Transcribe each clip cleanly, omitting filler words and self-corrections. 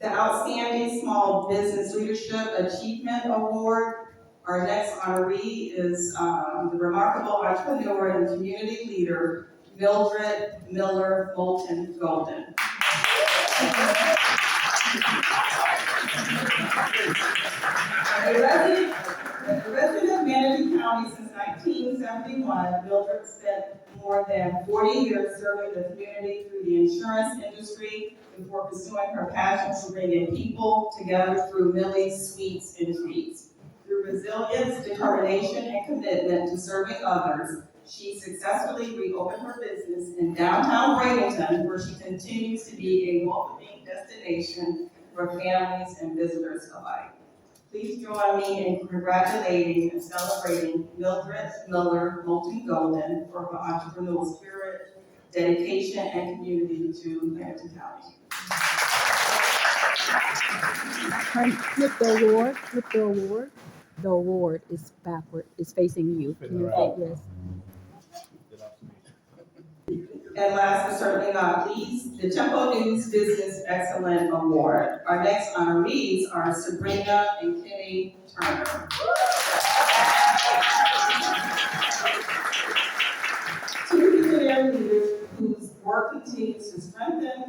The Outstanding Small Business Leadership Achievement Award. Our next honoree is the remarkable entrepreneur and community leader, Mildred Miller Moulton Golden. A resident of Manatee County since 1971, Mildred spent more than 40 years serving the community through the insurance industry before pursuing her passion for bringing people together through Millie's Sweets and Treats. Through resilience, determination, and commitment to serving others, she successfully reopened her business in downtown Bradenton, where she continues to be a welcoming destination for families and visitors alike. Please join me in congratulating and celebrating Mildred Miller Moulton Golden for her entrepreneurial spirit, dedication, and community to Manatee County. Flip the award, flip the award. The award is backward, is facing you. Can you say yes? And last but certainly not least, the Tempo News Business Excellence Award. Our next honorees are Sabrina and Kenny Turner. Two visionary leaders whose work continues to strengthen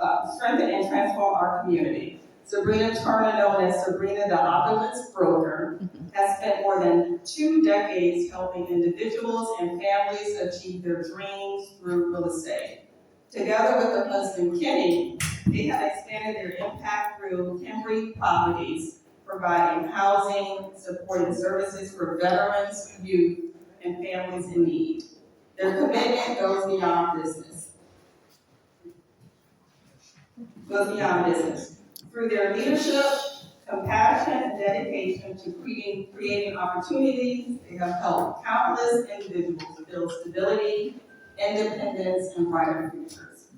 and transform our community. Sabrina Turner, known as Sabrina the Opulence Broker, has spent more than 2 decades helping individuals and families achieve their dreams through real estate. Together with her husband, Kenny, they have expanded their impact through Kimbry Properties, providing housing, supporting services for veterans, youth, and families in need. Their commitment goes beyond business. Through their leadership, compassion, and dedication to creating opportunities, they have helped countless individuals build stability, independence, and brighter futures.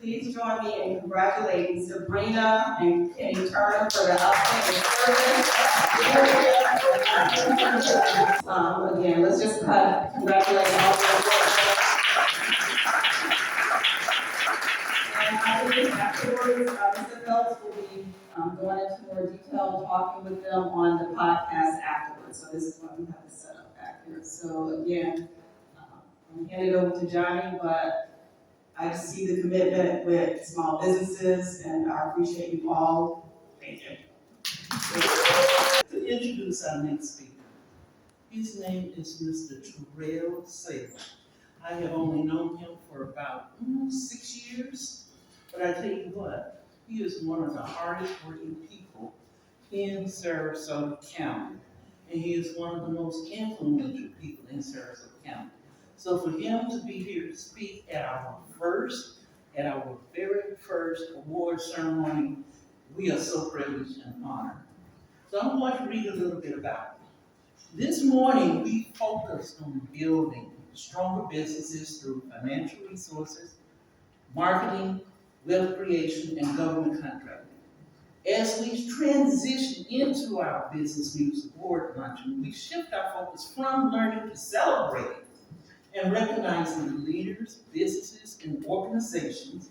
Please join me in congratulating Sabrina and Kenny Turner for their outstanding service. Again, let's just congratulate all of them. Afterwards, Mr. Phelps will be going into more detail, talking with them on the podcast afterwards. So this is what we have to set up back here. So again, I'm handing it over to Johnny, but I just see the commitment with small businesses, and I appreciate you all. Thank you. To introduce our next speaker, his name is Mr. Terrell Saylor. I have only known him for about 6 years. But I tell you what, he is one of the hardest working people in Sarasota County. And he is one of the most influential people in Sarasota County. So for him to be here to speak at our very first award ceremony, we are so privileged and honored. So I'm going to read a little bit about it. This morning, we focused on building stronger businesses through financial resources, marketing, wealth creation, and government contracting. As we transition into our Business News Award luncheon, we shift our focus from learning to celebrating and recognizing the leaders, businesses, and organizations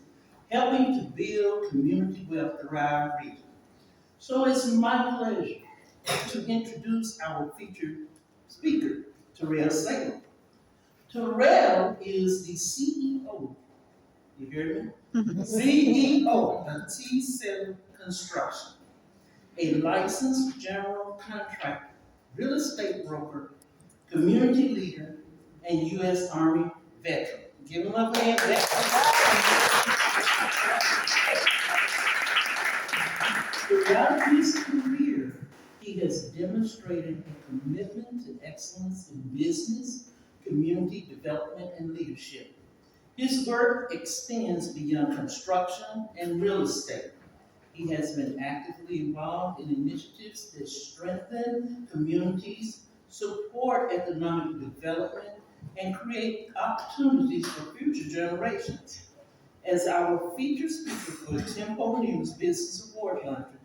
helping to build community wealth throughout our region. So it's my pleasure to introduce our featured speaker, Terrell Saylor. Terrell is the CEO, you hear me? CEO of T7 Construction, a licensed general contractor, real estate broker, community leader, and U.S. Army veteran. Give him a hand. Throughout his career, he has demonstrated a commitment to excellence in business, community development, and leadership. His work extends beyond construction and real estate. He has been actively involved in initiatives that strengthen communities, support economic development, and create opportunities for future generations. As our featured speaker for the Tempo News Business Award Luncheon,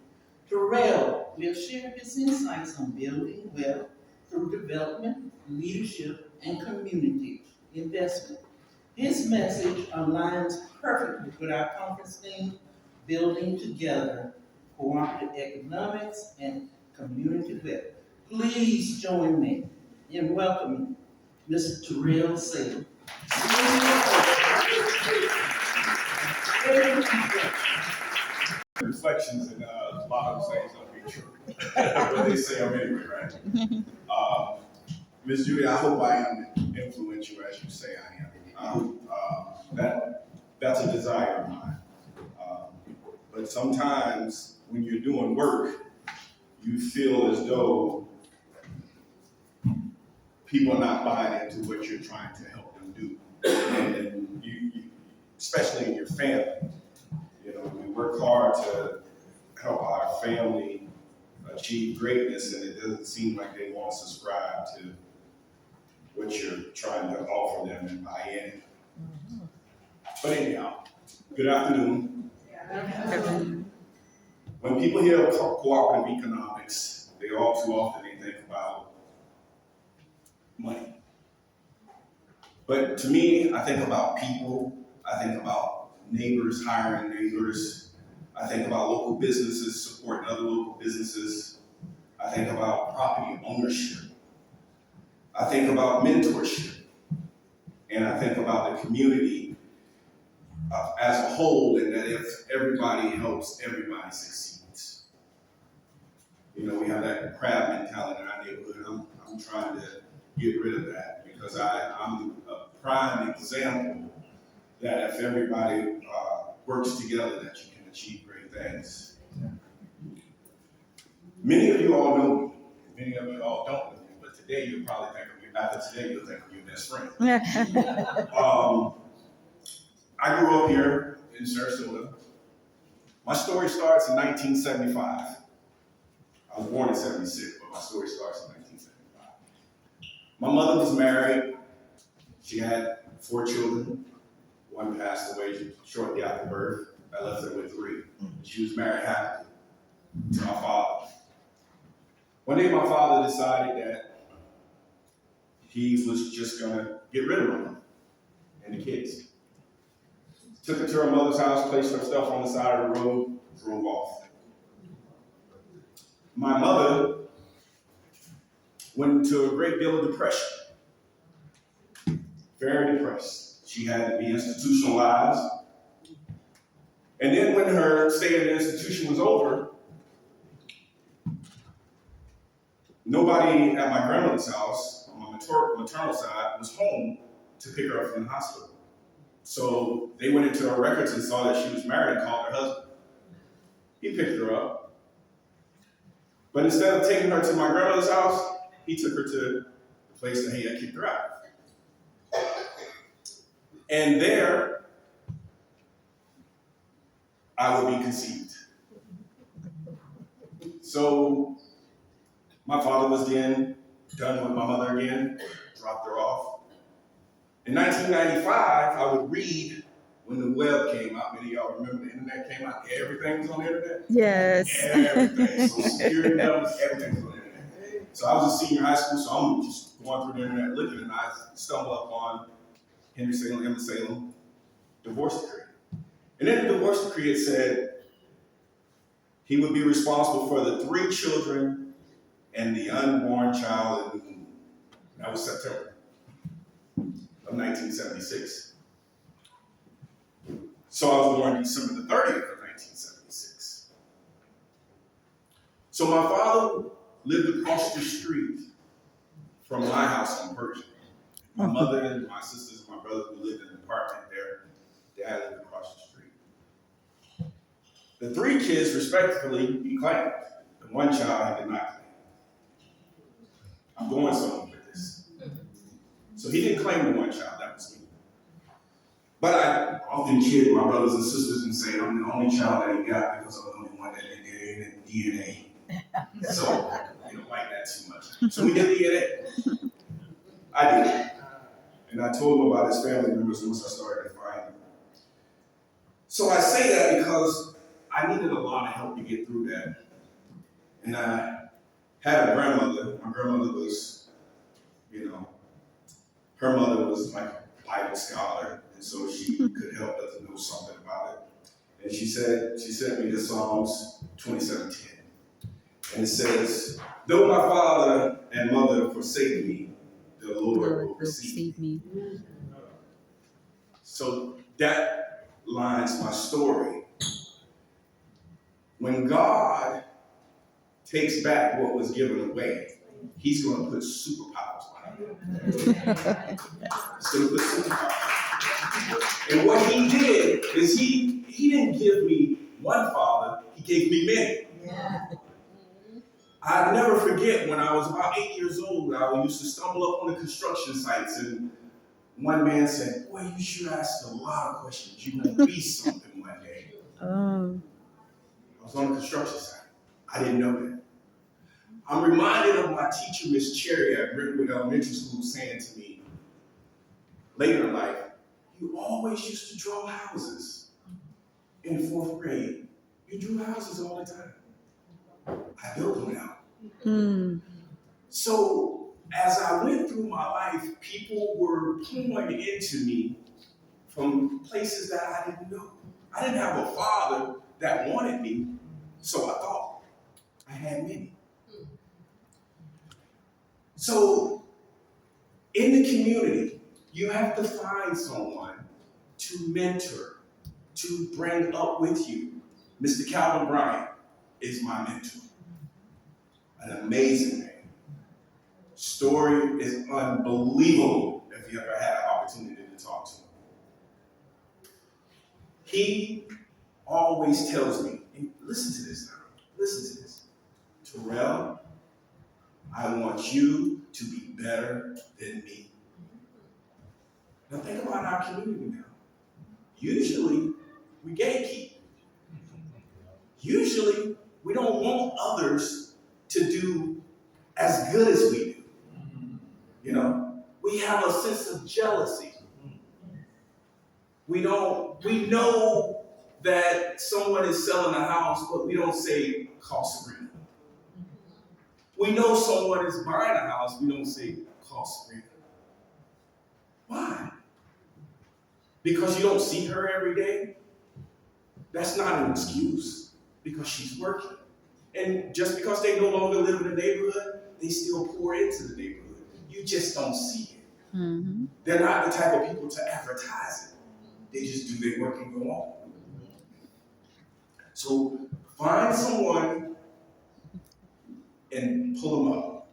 Terrell will share his insights on building wealth through development, leadership, and community investment. His message aligns perfectly with our conference theme, building together cooperative economics and community development. Please join me in welcoming Mr. Terrell Salem. Reflections and a lot of things don't be true. But they say them anyway, right? Ms. Judy, I hope I am influential as you say I am. I hope that's a desire of mine. But sometimes when you're doing work, you feel as though people are not buying into what you're trying to help them do. And you especially in your family, you know, we work hard to help our family achieve greatness, and it doesn't seem like they want to subscribe to what you're trying to offer them and buy in. But anyhow, good afternoon. When people hear cooperative economics, they all too often they think about money. But to me, I think about people. I think about neighbors hiring neighbors. I think about local businesses supporting other local businesses. I think about property ownership. I think about mentorship. And I think about the community as a whole, and that if everybody helps, everybody succeeds. You know, we have that crab mentality in our neighborhood. I'm trying to get rid of that because I'm a prime example that if everybody works together, that you can achieve great things. Many of you all know me. Many of you all don't know me, but today you'll probably think of me. After today, you'll think of your best friend. I grew up here in Sarasota. My story starts in 1975. I was born in 76, but my story starts in 1975. My mother was married. She had 4 children. One passed away shortly after birth. I left her with 3. She was married happily to my father. One day my father decided that he was just gonna get rid of her and the kids. Took her to her mother's house, placed her stuff on the side of the road, drove off. My mother went into a great deal of depression. Very depressed. She had to be institutionalized. And then when her stay in the institution was over, nobody at my grandmother's house, on my maternal side, was home to pick her up from the hospital. So they went into her records and saw that she was married and called her husband. He picked her up. But instead of taking her to my grandmother's house, he took her to the place that he had kicked her out. And there, I would be conceived. So my father was then done with my mother again, dropped her off. In 1995, I would read when the web came out. Many of y'all remember the internet came out. Everything was on the internet. Yes. Everything. So security numbers, everything was on the internet. So I was in senior high school, so I'm just going through the internet looking, and I stumbled upon Henry Salem, Emma Salem, divorce decree. And in the divorce decree, it said he would be responsible for the 3 children and the unborn child in the womb. That was September of 1976. So I was born December the 30th of 1976. So my father lived across the street from my house on Persian. My mother and my sisters and my brothers who lived in an apartment there, Dad lived across the street. The 3 kids, respectively, he claimed. The 1 child he did not claim. I'm going somewhere with this. So he didn't claim the 1 child, that was me. But I often kid my brothers and sisters and say I'm the only child that he got because I'm the only one that did DNA. So they don't like that too much. So we did DNA. I did. And I told him about his family members once I started to find them. So I say that because I needed a lot of help to get through that. And I had a grandmother. My grandmother was, her mother was like a Bible scholar, and so she could help us know something about it. And she sent me the Psalms 27:10. And it says, though my father and mother forsake me, the Lord will receive me. So that lines my story. When God takes back what was given away, he's going to put superpowers behind it. He's going to put superpowers. And what he did is he didn't give me one father, he gave me many. Yeah. I'll never forget when I was about 8 years old, I used to stumble up on the construction sites, and one man said, boy, you should ask a lot of questions. You're going to be something one day. Oh. I was on the construction site. I didn't know that. I'm reminded of my teacher, Miss Cherry at Brickwood Elementary School, saying to me, later in life, you always used to draw houses in 4th grade. You drew houses all the time. I built them now. Hmm. So as I went through my life, people were pouring into me from places that I didn't know. I didn't have a father that wanted me, so I thought I had many. So in the community, you have to find someone to mentor, to bring up with you. Mr. Calvin Bryant is my mentor. An amazing man. Story is unbelievable if you ever had an opportunity to talk to him. He always tells me, and listen to this now, listen to this. Terrell, I want you to be better than me. Now think about our community now. Usually, we gatekeep. Usually, we don't want others to do as good as we do. You know, we have a sense of jealousy. We know that someone is selling a house, but we don't say cost agreement. We know someone is buying a house, we don't say cost agreement. Why? Because you don't see her every day? That's not an excuse, because she's working. And just because they no longer live in the neighborhood, they still pour into the neighborhood. You just don't see it. Mm-hmm. They're not the type of people to advertise it. They just do their work and go on. So find someone and pull them up.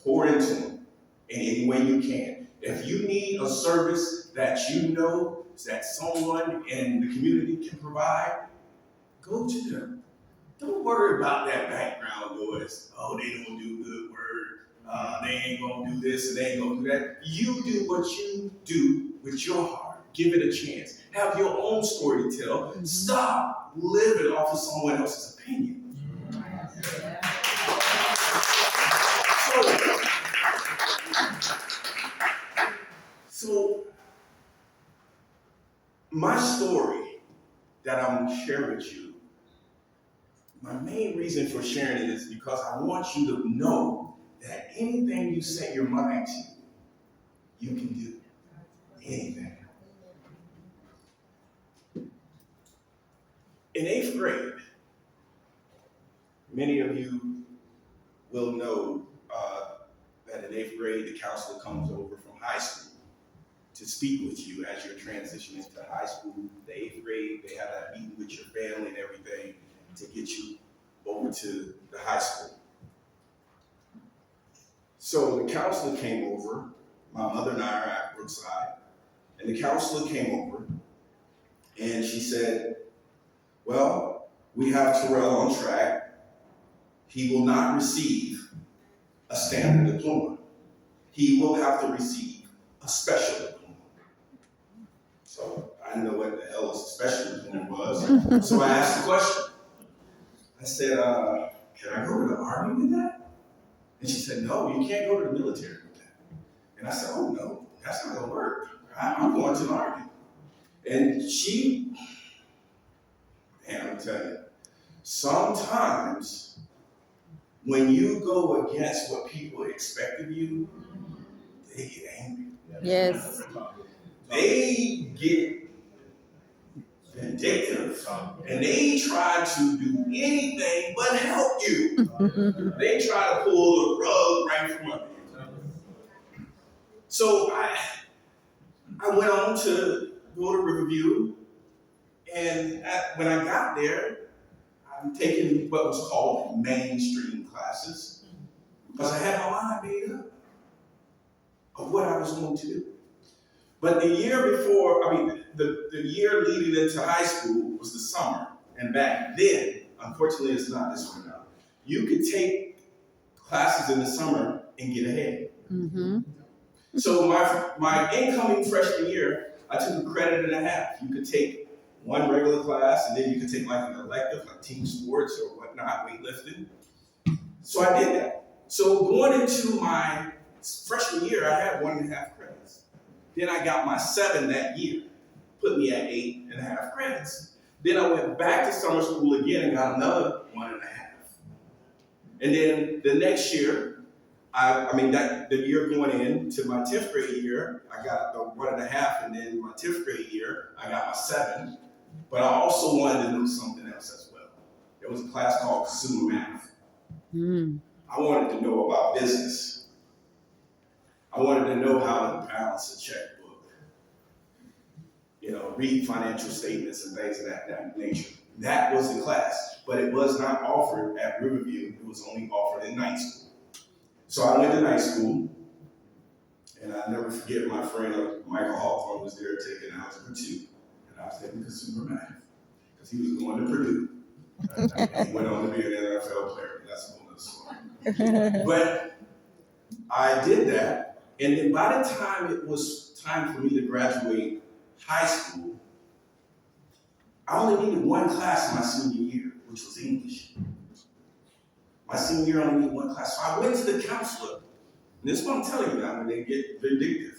Pour into them in any way you can. If you need a service that you know that someone in the community can provide, go to them. Don't worry about that background noise. Oh, they don't do good work. They ain't gonna do this and they ain't gonna do that. You do what you do with your heart. Give it a chance. Have your own story to tell. Mm-hmm. Stop living off of someone else's opinion. So my story that I'm gonna share with you, my main reason for sharing it is because I want you to know that anything you set your mind to, you can do. Anything. In 8th grade, many of you will know that in 8th grade, the counselor comes over from high school to speak with you as you're transitioning to high school. The 8th grade, they have that meeting with your family and everything to get you over to the high school. So the counselor came over. My mother and I are at Brookside. And the counselor came over and she said, well, we have Terrell on track. He will not receive a standard diploma. He will have to receive a special diploma. So I didn't know what the hell a special diploma was. So I asked the question. I said, can I go to the Army with that? And she said, no, you can't go to the military with that. And I said, oh no, that's not gonna work. I'm going to the Army. And she, man, I'm telling you, sometimes when you go against what people expect of you, they get angry. Yes. They vindictive, and they try to do anything but help you. They try to pull the rug right from under you. So I went on to go to Riverview, and when I got there, I'm taking what was called mainstream classes because I had my mind made up of what I was going to do. But the year before, the year leading into high school was the summer. And back then, unfortunately it's not this way now, you could take classes in the summer and get ahead. Mm-hmm. So my incoming freshman year, I took a credit and a half. You could take one regular class, and then you could take like an elective, like team sports or whatnot, weightlifting. So I did that. So going into my freshman year, I had 1.5 credits. Then I got my 7 that year, put me at 8.5 credits. Then I went back to summer school again and got another 1.5. And then the next year, the year going into my 10th grade year, I got the 1.5, and then my 10th grade year, I got my 7. But I also wanted to know something else as well. There was a class called Consumer Math. I wanted to know about business. I wanted to know how to balance a checkbook. Read financial statements and things of that nature. That was the class, but it was not offered at Riverview. It was only offered in night school. So I went to night school, and I'll never forget my friend Michael Hawthorne was there taking Algebra 2, and I was taking Consumer Math, because he was going to Purdue. He went on to be an NFL player. That's another story. But I did that, and then by the time it was time for me to graduate high school, I only needed one class my senior year, which was English. My senior year, I only needed one class. So I went to the counselor, and this is what I'm telling you now when they get vindictive,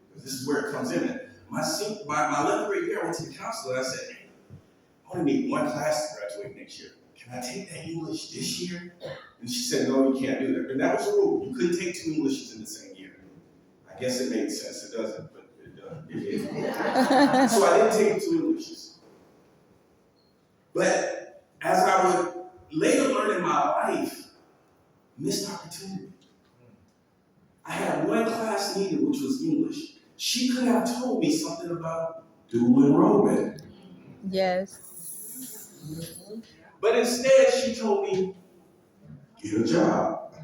because this is where it comes in at. My 11th grade year, I went to the counselor, and I said, hey, I only need one class to graduate next year. Can I take that English this year? And she said, no, you can't do that. And that was the rule. You couldn't take 2 Englishes in the same year. I guess it made sense. It doesn't, but it does. So I didn't take 2 Englishes. But as I would later learn in my life, missed opportunity. I had one class needed, which was English. She could have told me something about dual enrollment. Yes. But instead, she told me, get a job.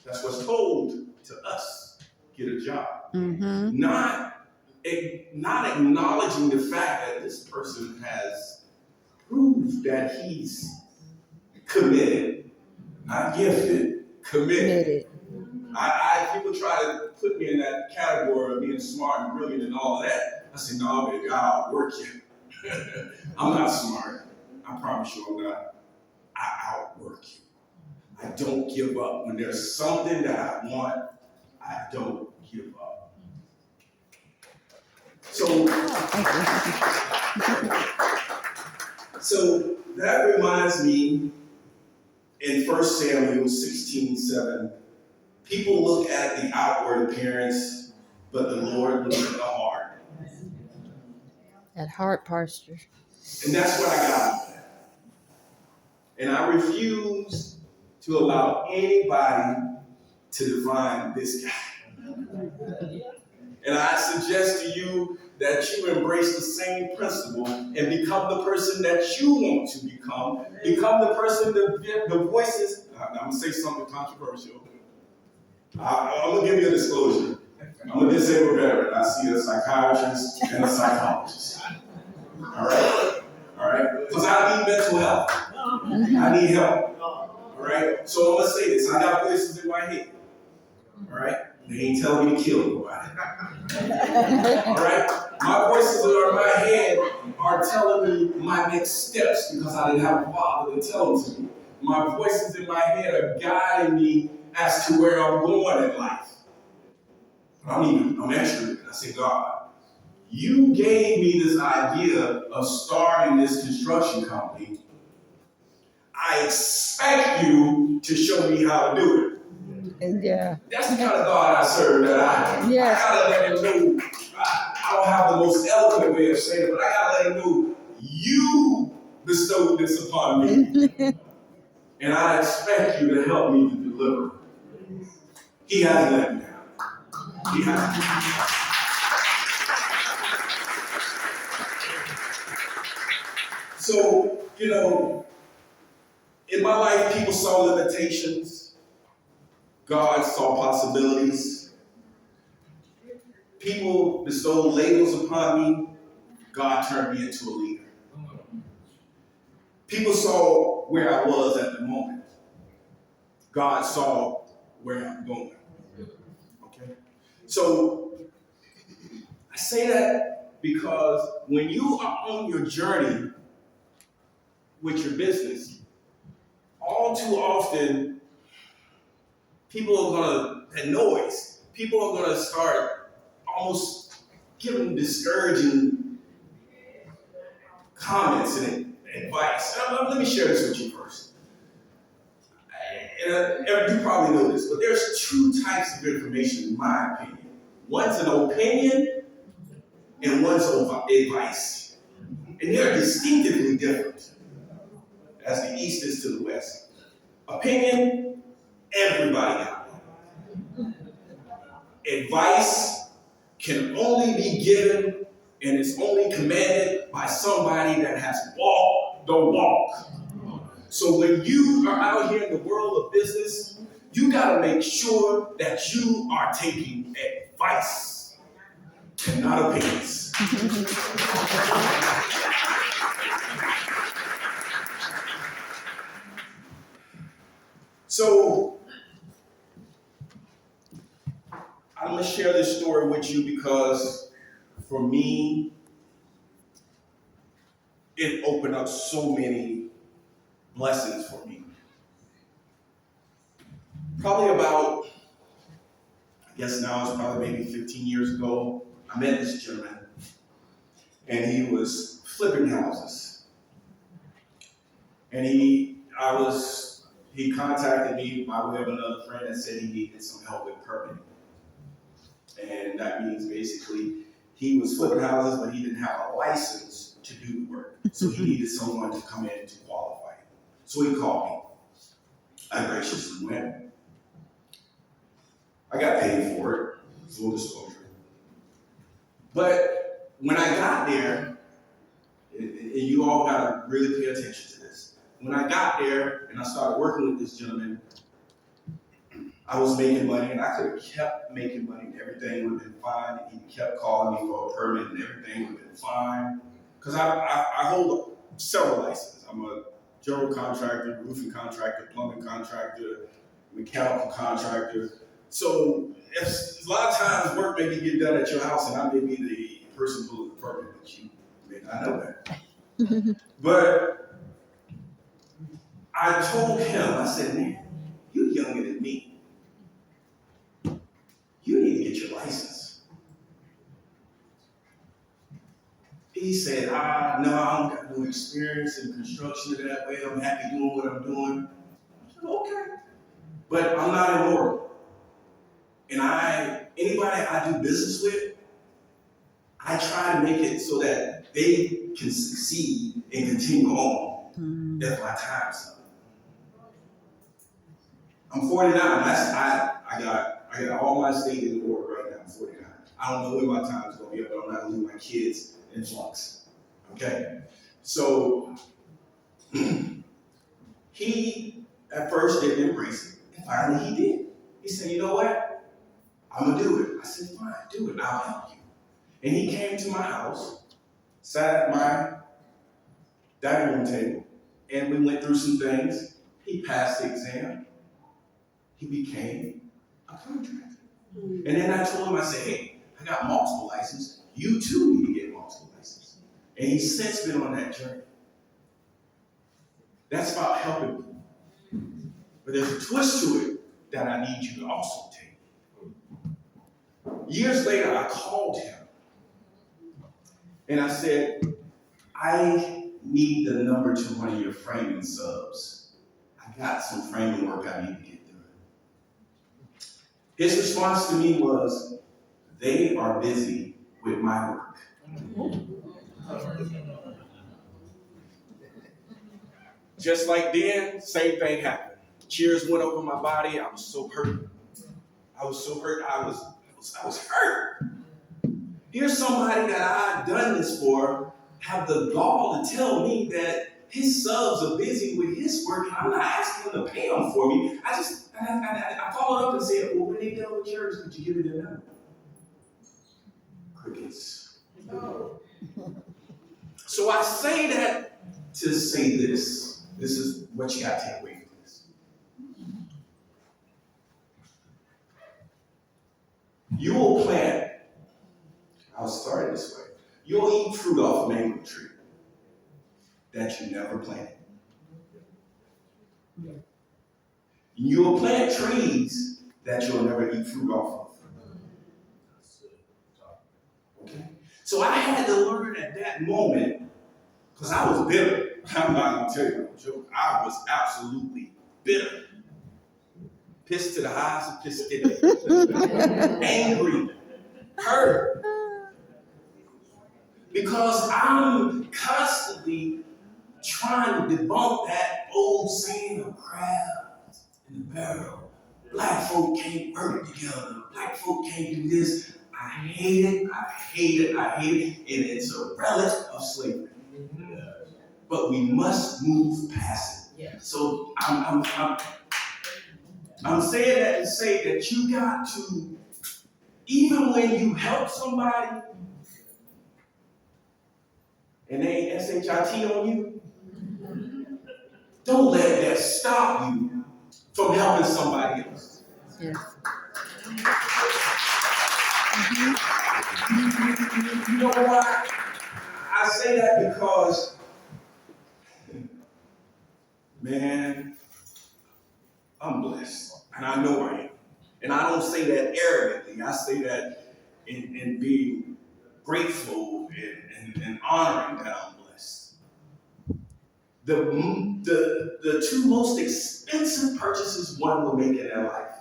That's what's told to us, get a job. Mm-hmm. Not acknowledging the fact that this person has proved that he's committed, not gifted, committed. People try to put me in that category of being smart and brilliant and all of that. I said, no, baby, I'll outwork you. I'm not smart. I promise you I'm not. I outwork you. I don't give up. When there's something that I want, I don't give up. So that reminds me in 1 Samuel 16:7, people look at the outward appearance, but the Lord looks at the heart. That heart posture. And that's what I got out of that. And I refuse to allow anybody to define this guy. And I suggest to you that you embrace the same principle and become the person that you want to become. Become the person, the voices. I'm going to say something controversial. I'm going to give you a disclosure. I'm a disabled veteran. I see a psychiatrist and a psychologist. All right? Because I need mental health. I need help. All right? So I'm going to say this. I got voices in my head. All right? They ain't telling me to kill nobody. All right? My voices that are in my head are telling me my next steps because I didn't have a father to tell them to me. My voices in my head are guiding me as to where I'm going in life. I'm extroverted. I say, God, you gave me this idea of starting this construction company. I expect you to show me how to do it. Yeah. That's the kind of God I serve. That I gotta let him know I I don't have the most eloquent way of saying it, but I gotta let him know you bestowed this upon me. And I expect you to help me to deliver. He hasn't let me down. He hasn't. So, in my life, people saw limitations. God saw possibilities. People bestowed labels upon me. God turned me into a leader. People saw where I was at the moment. God saw where I'm going. Okay? So, I say that because when you are on your journey with your business, all too often, people are going to, and noise, people are going to start almost giving discouraging comments and advice. Let me share this with you first. And you probably know this, but there's two types of information, in my opinion. One's an opinion, and one's advice. And they're distinctively different, as the East is to the West. Opinion, everybody got it. Advice can only be given and is only commanded by somebody that has walked the walk. So when you are out here in the world of business, you gotta make sure that you are taking advice and not opinions. So I'm gonna share this story with you because for me, it opened up so many blessings for me. Probably about, I guess now it's probably maybe 15 years ago, I met this gentleman and he was flipping houses. And he contacted me by way of another friend that said he needed some help with permitting. And that means basically he was flipping houses, but he didn't have a license to do the work. So he needed someone to come in to qualify him. So he called me. I graciously went. I got paid for it, full disclosure. But when I got there, and you all gotta really pay attention to this. When I got there and I started working with this gentleman, I was making money and I could have kept making money and everything would have been fine. And he kept calling me for a permit and everything would have been fine. Because I hold several licenses. I'm a general contractor, roofing contractor, plumbing contractor, mechanical contractor. So a lot of times work may be getting done at your house and I may be the person who the permit, but you may not know that. But I told him, I said, man, you're younger than me. You need to get your license. He said, no, I don't got no experience in construction that way. I'm happy doing what I'm doing. I said, okay. But I'm not immortal. And anybody I do business with, I try to make it so that they can succeed and continue on. That's my time's up. I'm 49. I got all my state in order right now. I'm 49. I don't know when my time's gonna be up, but I'm not gonna leave my kids in flux. Okay? So he at first didn't embrace it. And finally he did. He said, you know what? I'm gonna do it. I said, fine, do it, I'll help you. And he came to my house, sat at my dining room table, and we went through some things. He passed the exam. He became a contractor. And then I told him, I said, hey, I got multiple licenses. You too need to get multiple licenses. And he's since been on that journey. That's about helping people. But there's a twist to it that I need you to also take. Years later, I called him. And I said, I need the number to one of your framing subs. I got some framing work I need to get done. His response to me was, they are busy with my work. Just like then, same thing happened. Tears went over my body. I was so hurt. I was so hurt. I was hurt. Here's somebody that I've done this for, have the gall to tell me that his subs are busy with his work, and I'm not asking them to pay them for me. I followed up and said, well, when they done with yours, could you give me their number? Crickets. So I say that to say this. This is what you got to take away from this. You will plant, I'll start it this way. You'll eat fruit off a mango tree that you never planted. You'll plant trees that you'll never eat fruit off of. Okay? So I had to learn at that moment, because I was bitter. I'm not going to tell you no joke. I was absolutely bitter. Pissed to the highs and pissed to the angry, hurt. Because I'm constantly trying to debunk that old saying of crabs in the barrel. Black folk can't work together. Black folk can't do this. I hate it. I hate it. I hate it. And it's a relic of slavery. But we must move past it. So I'm saying that to say that you got to, even when you help somebody and they SHIT on you, don't let that stop you from helping somebody else. Yes. You know why? I say that because, man, I'm blessed. And I know I am. And I don't say that arrogantly. I say that in being grateful and honoring that I'm blessed. The two most expensive purchases one will make in their life,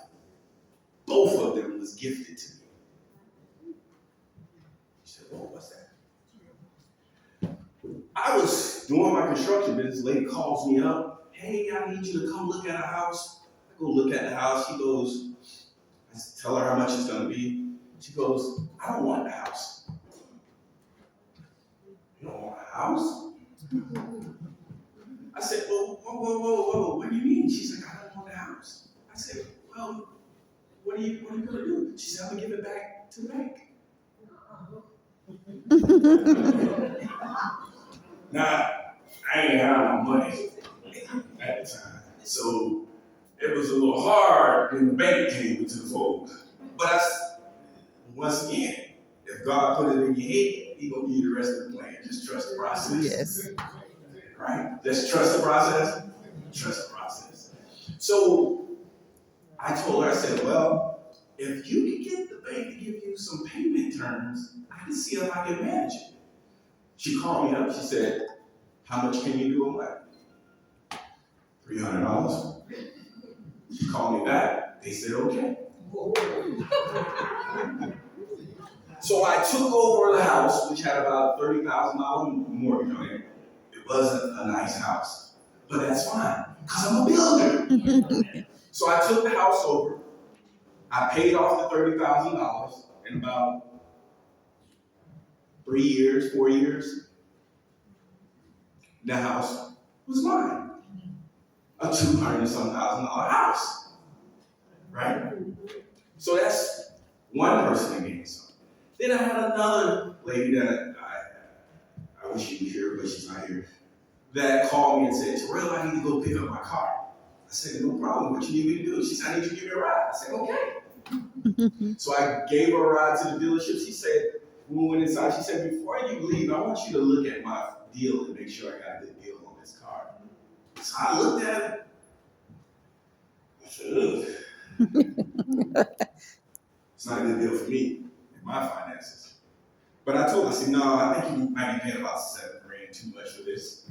both of them was gifted to me. You said, oh, what's that? I was doing my construction business. Lady calls me up. Hey, I need you to come look at a house. I go look at the house. She goes, I tell her how much it's going to be. She goes, I don't want the house. You don't want a house? I said, whoa, what do you mean? She's like, I don't want the house. I said, well, what are you going to do? She said, I'm going to give it back to the bank. Now, I ain't had no money at the time. So it was a little hard when the bank came into the fold. But once again, if God put it in your head, He gonna give you the rest of the plan. Just trust the process. Yes. Right? Just trust the process. Trust the process. So I told her, I said, well, if you can get the bank to give you some payment terms, I can see if I can manage it. She called me up. She said, how much can you do? I'm like, $300. She called me back. They said, okay. So I took over the house, which had about $30,000 mortgage on it. It wasn't a nice house, but that's fine, because I'm a builder. So I took the house over. I paid off the $30,000 in about 4 years. The house was mine. A $200,000 house. Right? So that's one person that gained something. Then I had another lady that I wish she was here, but she's not here, that called me and said, Terrell, I need to go pick up my car. I said, no problem. What you need me to do? She said, I need you to give me a ride. I said, okay. So I gave her a ride to the dealership. She said, when we went inside, she said, before you leave, I want you to look at my deal and make sure I got a good deal on this car. So I looked at it. I said, ugh. It's not a good deal for me in my finances. But I told her, I said, no, I think you might be paying about $7,000 too much for this.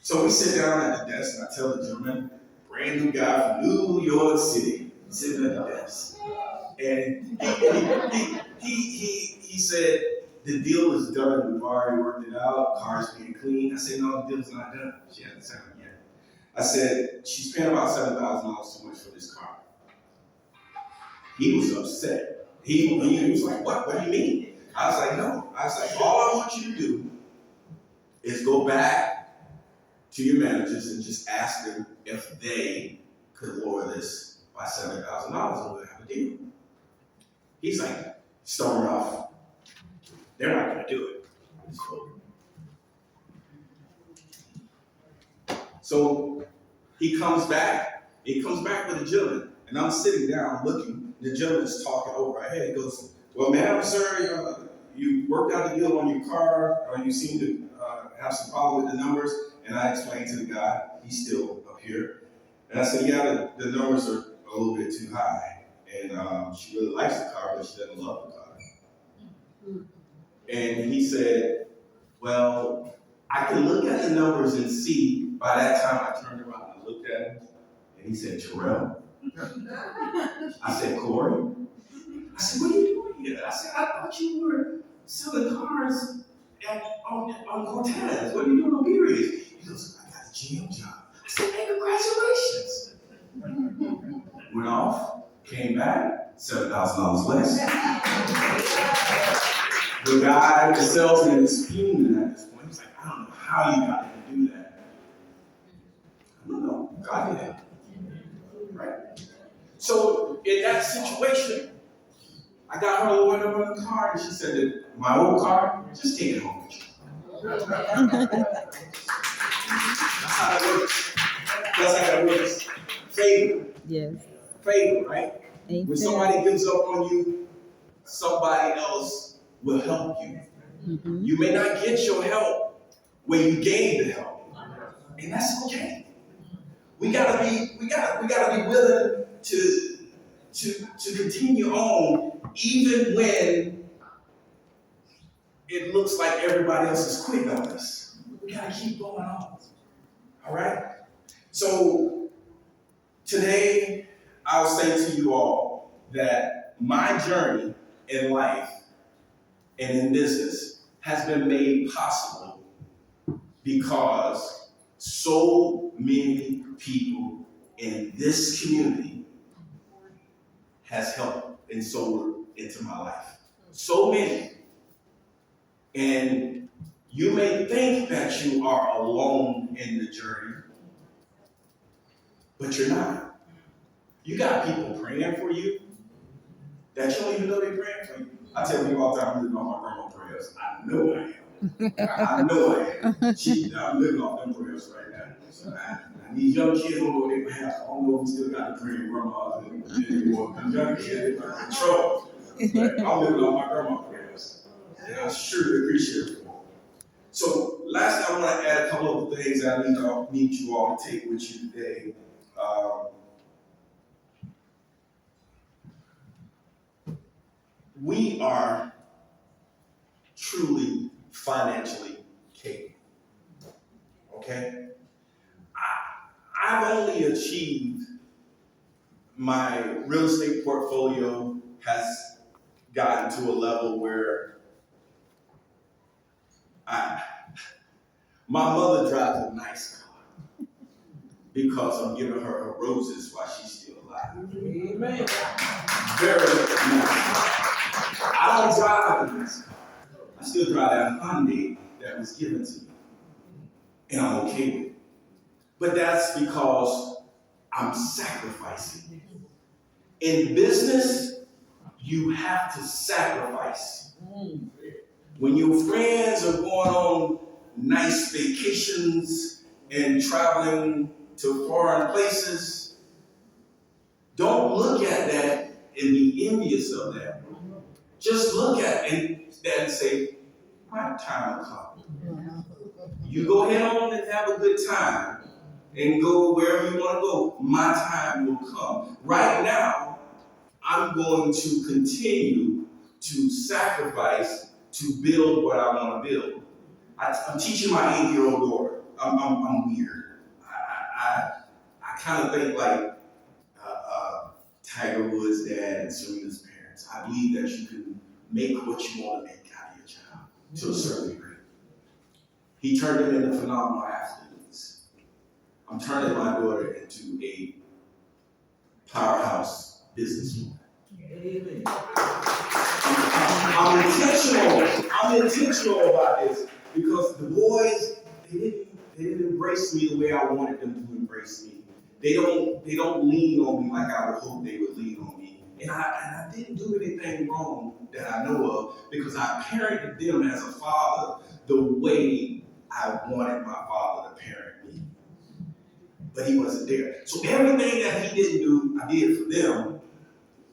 So we sit down at the desk and I tell the gentleman, brand new guy from New York City, sitting at the desk. And he said, the deal is done. We've already worked it out. Car's being clean. I said, no, the deal's not done. She hasn't signed it yet. I said, she's paying about $7,000 too much for this car. He was upset. He was like, what? What do you mean? I was like, no. I was like, all I want you to do is go back to your managers and just ask them if they could lower this by $7,000 and we'll have a deal. He's like, storm off. They're not going to do it. So he comes back. He comes back with a gentleman, and I'm sitting down looking. The gentleman's talking over my head. He goes, well, ma'am, sir, you worked out the deal on your car, or you seem to have some problem with the numbers. And I explained to the guy, he's still up here. And I said, yeah, the numbers are a little bit too high. And she really likes the car, but she doesn't love the car. And he said, well, I can look at the numbers and see. By that time, I turned around and looked at him, and he said, Terrell. I said, Corey. I said, what are you doing here? I said, I thought you were selling cars on Cortez. What are you doing on B-Rays? He goes, I got a GM job. I said, hey, congratulations. Went off, came back, $7,000 less. The guy, the salesman, is fuming at this point. He's like, I don't know how you got him to do that. I don't know. God did it. Right? So in that situation, I got her lowered up in the car, and she said that my old car, just take it home with you. That's how it works. That's how it works. Favor. Yes. Favor, right? Amen. When somebody gives up on you, somebody else will help you. Mm-hmm. You may not get your help when you gave the help, and that's okay. We gotta be willing to continue on, even when it looks like everybody else is quitting on us. We gotta keep going on. All right. So today, I'll say to you all that my journey in life and in business has been made possible because so many people in this community has helped and sold into my life. So many. And you may think that you are alone in the journey, but you're not. You got people praying for you that you don't even know they're praying for you. I tell you all the time, I'm living off my grandma's prayers. I know I am. I know I am. I'm living off them prayers right now. So I these young kids don't know what they have. I don't know if we still got the praying grandmas anymore. The young kids are in trouble. But I'm living off my grandma's prayers. And I surely appreciate it. So lastly, I want to add a couple of things that I need you all to take with you today. We are truly financially capable. Okay? I've only achieved, my real estate portfolio has gotten to a level where my mother drives a nice car because I'm giving her her roses while she's still alive. Amen. Very nice. I don't drive a nice car. I still drive that Hyundai that was given to me. And I'm okay with it. But that's because I'm sacrificing. In business, you have to sacrifice. When your friends are going on nice vacations and traveling to foreign places, don't look at that and be envious of that. Just look at it and say, my time will come. You go ahead on and have a good time and go wherever you want to go. My time will come. Right now, I'm going to continue to sacrifice to build what I want to build. I'm teaching my 8-year-old daughter. I'm weird. I kind of think like Tiger Woods' dad and Serena's parents. I believe that you can make what you want to make out of your child to a certain degree. He turned them into phenomenal athletes. I'm turning my daughter into a powerhouse businesswoman. I'm intentional about this because the boys, they didn't embrace me the way I wanted them to embrace me. They don't lean on me like I would hope they would lean on me. And I didn't do anything wrong that I know of because I parented them as a father the way I wanted my father to parent me. But he wasn't there. So everything that he didn't do, I did for them,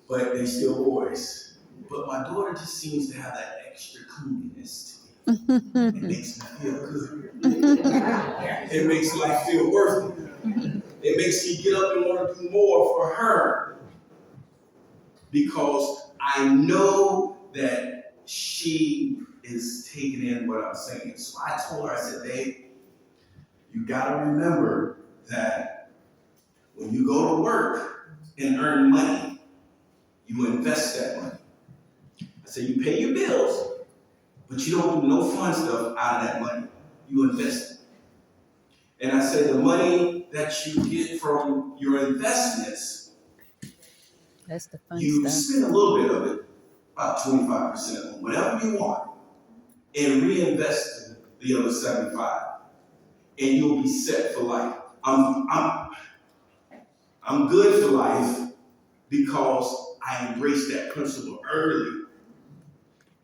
but they still boys. But my daughter just seems to have that extra cleanliness to me. It makes me feel good. It makes life feel worth it. It makes me get up and want to do more for her because I know that she is taking in what I'm saying. So I told her, I said, babe, you got to remember that when you go to work and earn money, you invest that money. I said, you pay your bills, but you don't do no fun stuff out of that money. You invest it. And I said, the money that you get from your investments, That's the fun you stuff. spend a little bit of it, about 25% on whatever you want, and reinvest the other 75, and you'll be set for life. I'm good for life because I embraced that principle early.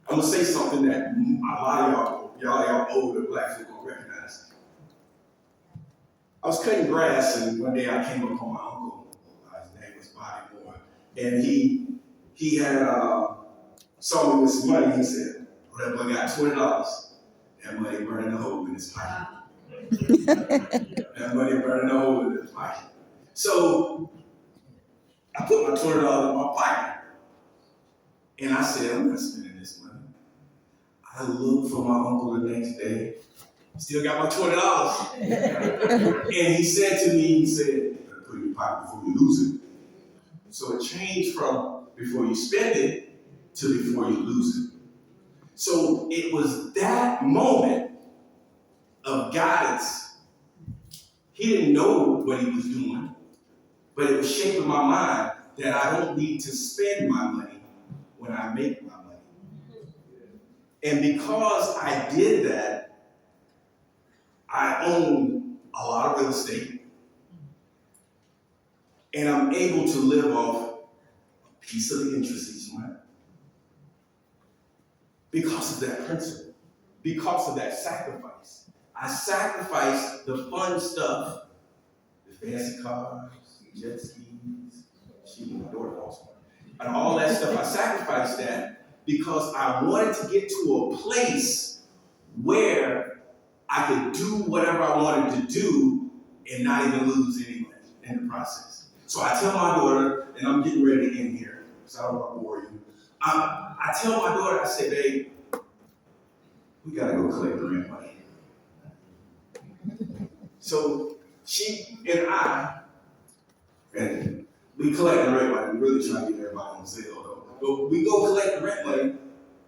I'm gonna say something that a lot of y'all older black folk don't recognize. I was cutting grass, and one day I came upon my uncle. His name was Bobby Moore, and he had saw me with some money. He said, "Oh, that boy got $20." That money burning a hole in his pocket. That money burning a hole in his pocket. So I put my $20 in my pocket, and I said, "I'm not spending this money." I looked for my uncle the next day. Still got my $20. And he said to me, he said, "You better put it in your pocket before you lose it." So it changed from before you spend it to before you lose it. So it was that moment of guidance. He didn't know what he was doing, but it was shaping my mind that I don't need to spend my money when I make my money. And because I did that, I own a lot of real estate, and I'm able to live off a piece of the interest each month because of that principle, because of that sacrifice. I sacrificed the fun stuff, the fancy cars, jet skis, my daughter lost one, and all that stuff. I sacrificed that because I wanted to get to a place where I could do whatever I wanted to do and not even lose any money in the process. So I tell my daughter, and I'm getting ready to end here, because I don't want to bore you. I tell my daughter, I say, babe, we got to go collect the rent money. So she and we collect the rent money. We really try to get everybody on sale, though. But we go collect the rent money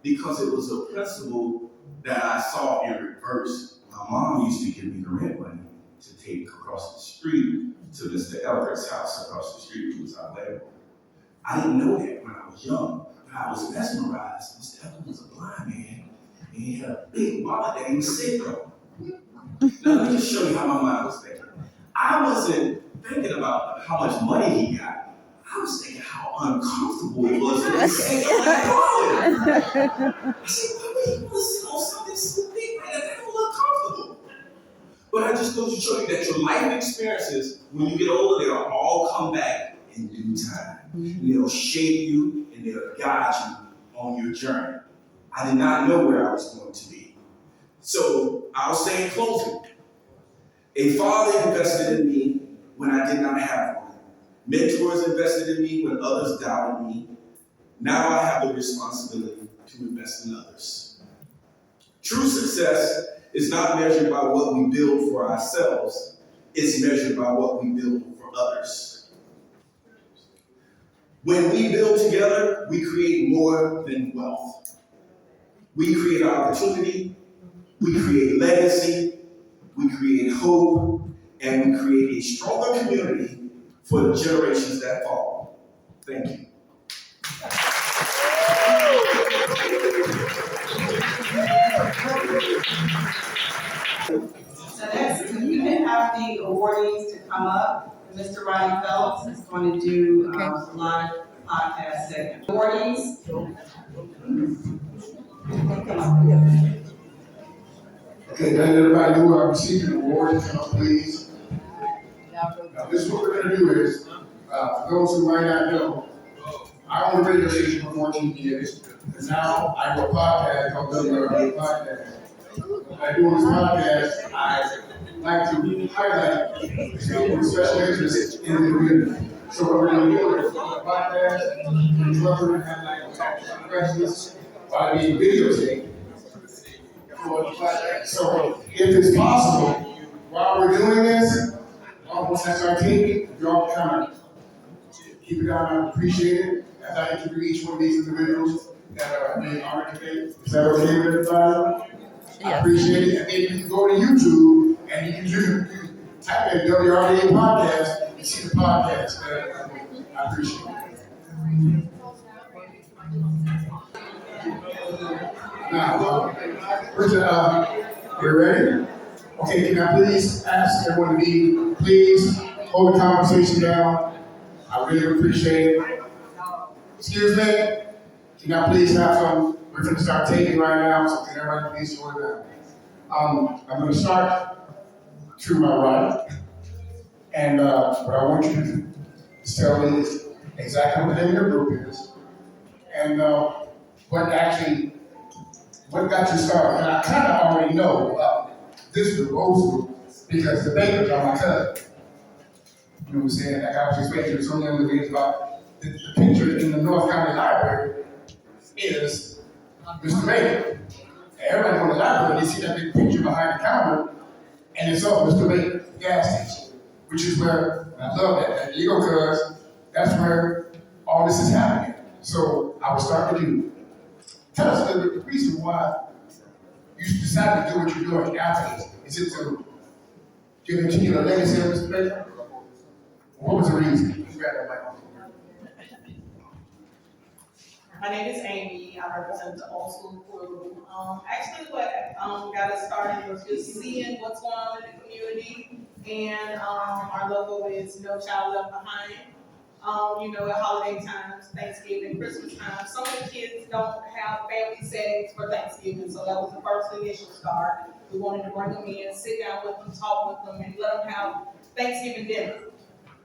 because it was a principle that I saw in reverse. My mom used to give me the rent money to take across the street to Mr. Elbert's house across the street, who was our landlord. I didn't know that when I was young, but I was mesmerized. Mr. Elbert was a blind man, and he had a big wallet that he was sick of. Now, let me just show you how my mind was thinking. I wasn't thinking about how much money he got. I was thinking how uncomfortable it was to be sick of that wallet. I said, why would he want to sit on something so big like that? That don't look comfortable. But I just want to show you that your life experiences, when you get older, they'll all come back in due time. And they'll shape you and they'll guide you on your journey. I did not know where I was going to be. So I'll say in closing, a father invested in me when I did not have one. Mentors invested in me when others doubted me. Now I have the responsibility to invest in others. True success is not measured by what we build for ourselves. It's measured by what we build for others. When we build together, we create more than wealth. We create opportunity, we create legacy, we create hope, and we create a stronger community for the generations that follow. Thank you. So next, you can have the awardees to come up. Mr. Ronnie Phelps is going to do a live podcast segment. Awardees. Okay, let everybody know who I'm receiving the award, come up, please. Now, this is what we're gonna do is, for those who might not know, I own a radio station for 14 years, and now I do a podcast called WRB Podcast. When I do this podcast, I like to highlight people with special interests in the community. So what we're gonna do is, for the podcast, we're gonna have like questions by being videotaped. So if it's possible, while we're doing this, once I start taping, if y'all kind of keep it down, I appreciate it. As I interview each one of these individuals that are being honored today. Is that okay with everybody? I appreciate it. And then you can go to YouTube and you can type in WRDA podcast and see the podcast. I appreciate it. Now, we're ready? Okay, can I please ask everyone to be, please hold the conversation down. I really appreciate it. Excuse me, can I please have some, we're gonna start taping right now, so can everybody please hold it down. I'm gonna start to my right, and what I want you to do is tell me exactly what the name of your group is, and what got you started. And I kind of already know this group, old group, because the Bakers are my cousin. You know what I'm saying? Like I was explaining to some young ladies about the picture in the North County Library is Mr. Baker. Everybody from the library, they see that big picture behind the counter, and it's up Mr. Baker gas station, which is where, I love that you go, because that's where all this is happening. So I will start with you. Tell us a little bit the reason why you decided to do what you're doing after this. Is it to continue the legacy of Mr. Baker? What was the reason? My name is Amy. I represent the old school crew. Actually, what got us started was just seeing what's going on in the community, and our logo is No Child Left Behind. At holiday times, Thanksgiving, Christmas time, some of the kids don't have family settings for Thanksgiving, so that was the first initial start. We wanted to bring them in, sit down with them, talk with them, and let them have Thanksgiving dinner.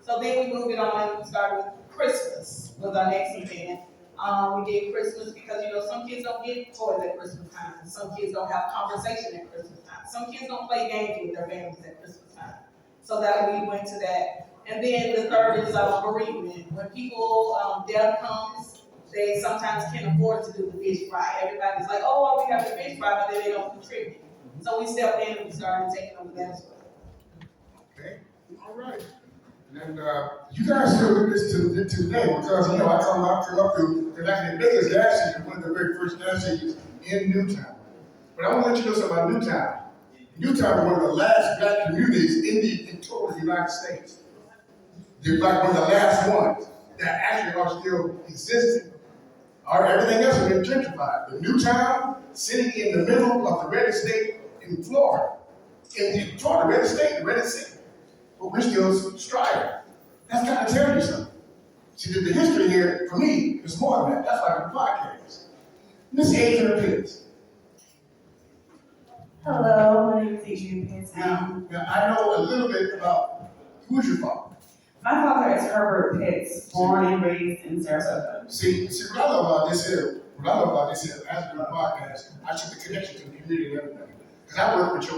So then we moved it on and we started with Christmas was our next event. We did Christmas because, some kids don't get toys at Christmas time. Some kids don't have conversation at Christmas time. Some kids don't play games with their families at Christmas time. So that we went to that. And then the third is bereavement. When people, death comes, they sometimes can't afford to do the fish fry. Everybody's like, oh, well, we have the fish fry, but then they don't contribute. So we stepped in and we started taking over that as well. Okay, all right. And you guys still do this to today because, I come up to the biggest gas station, one of the very first gas stations in Newtown. But I want to let you know something about Newtown. Newtown is one of the last black communities in total United States. They're like one of the last ones that actually are still existing. Everything else has been gentrified. But Newtown, sitting in the middle of the red state in Florida, in Florida, red state, the red city, but we're still striving. That's kind of telling you something. See, the history here, for me, is more than that. That's like a podcast. Miss Adrian Pitts. Hello, my name is Adrian Pitts. Now, I know a little bit about who's your father. My father is Herbert Pitts, born and raised in Sarasota. See, what I love about this here, as a podcast, I see the connection to the community and everything. Because I work with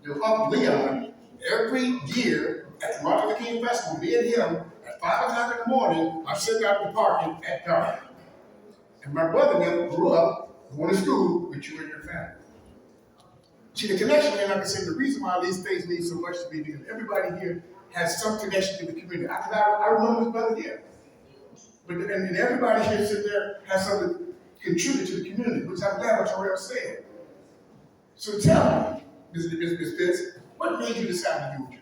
your Uncle Leon every year at the Martin Luther King Festival. Me and him at 5 o'clock in the morning, I'm sitting out in the parking at dark. And my brother then grew up going to school with you and your family. See, the connection, and like I said, the reason why these things mean so much to me because everybody here has some connection to the community. I remember his brother here. And everybody here sitting there has something contribute to the community, which I'm glad what Terrell said. So tell me, Ms. Pitts, what made you decide to do it?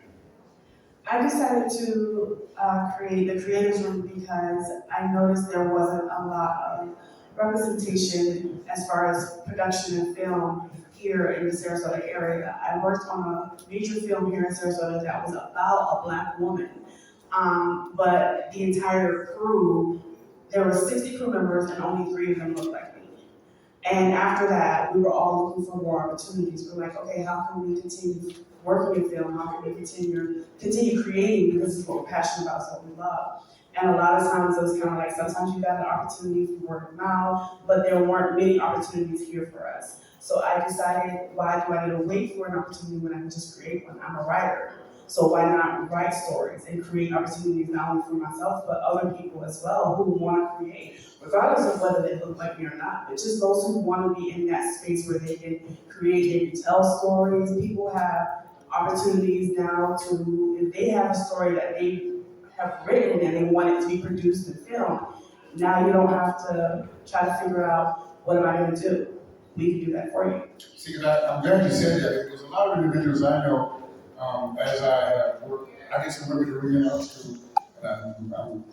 I decided to create the Creators Room because I noticed there wasn't a lot of representation as far as production and film here in the Sarasota area. I worked on a major film here in Sarasota that was about a Black woman. But the entire crew, there were 60 crew members and only 3 of them looked like me. And after that, we were all looking for more opportunities. We're like, okay, how can we continue working in film? How can we continue creating, because it's what we're passionate about, it's what we love. And a lot of times it was kind of like, sometimes you got an opportunity from word of mouth, but there weren't many opportunities here for us. So I decided, why do I need to wait for an opportunity when I can just create one? I'm a writer. So why not write stories and create opportunities not only for myself, but other people as well who want to create, regardless of whether they look like me or not, but just those who want to be in that space where they can create, they can tell stories. People have opportunities now to, if they have a story that they have written and they want it to be produced and filmed, now you don't have to try to figure out, what am I going to do? We can do that for you. See, I'm glad you said that, because a lot of individuals I know, as I have worked, I get some work with the Arena Arts too, and I'm